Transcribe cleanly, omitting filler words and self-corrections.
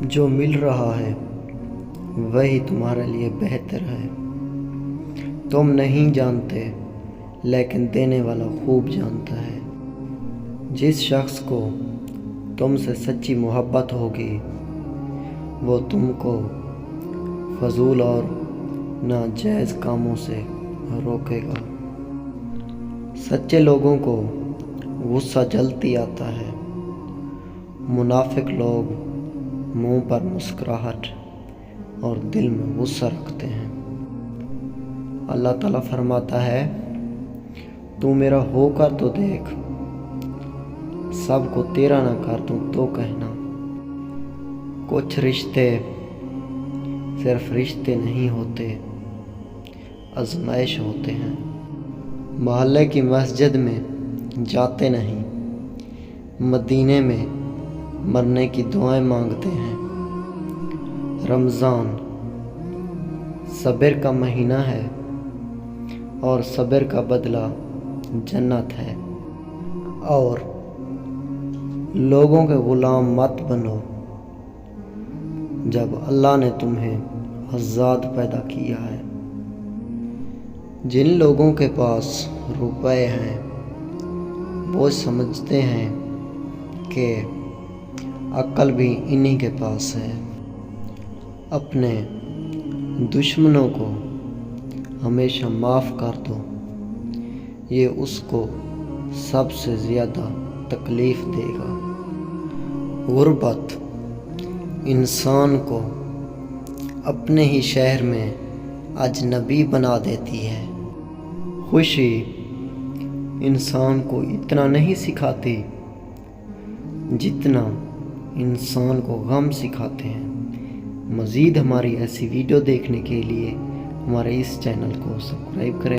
جو مل رہا ہے وہی تمہارے لیے بہتر ہے۔ تم نہیں جانتے لیکن دینے والا خوب جانتا ہے۔ جس شخص کو تم سے سچی محبت ہوگی وہ تم کو فضول اور ناجائز کاموں سے روکے گا۔ سچے لوگوں کو غصہ جلدی آتا ہے۔ منافق لوگ منہ پر مسکراہٹ اور دل میں غصہ رکھتے ہیں۔ اللہ تعالیٰ فرماتا ہے، تو میرا ہو کر تو دیکھ، سب کو تیرا نہ کر دوں تو کہنا۔ کچھ رشتے صرف رشتے نہیں ہوتے، آزمائش ہوتے ہیں۔ محلے کی مسجد میں جاتے نہیں، مدینے میں مرنے کی دعائیں مانگتے ہیں۔ رمضان صبر کا مہینہ ہے اور صبر کا بدلہ جنت ہے۔ اور لوگوں کے غلام مت بنو جب اللہ نے تمہیں آزاد پیدا کیا ہے۔ جن لوگوں کے پاس روپے ہیں وہ سمجھتے ہیں کہ عقل بھی انہی کے پاس ہے۔ اپنے دشمنوں کو ہمیشہ معاف کر دو، یہ اس کو سب سے زیادہ تکلیف دے گا۔ غربت انسان کو اپنے ہی شہر میں اجنبی بنا دیتی ہے۔ خوشی انسان کو اتنا نہیں سکھاتی جتنا انسان کو غم سکھاتے ہیں۔ مزید ہماری ایسی ویڈیو دیکھنے کے لیے ہمارے اس چینل کو سبسکرائب کریں۔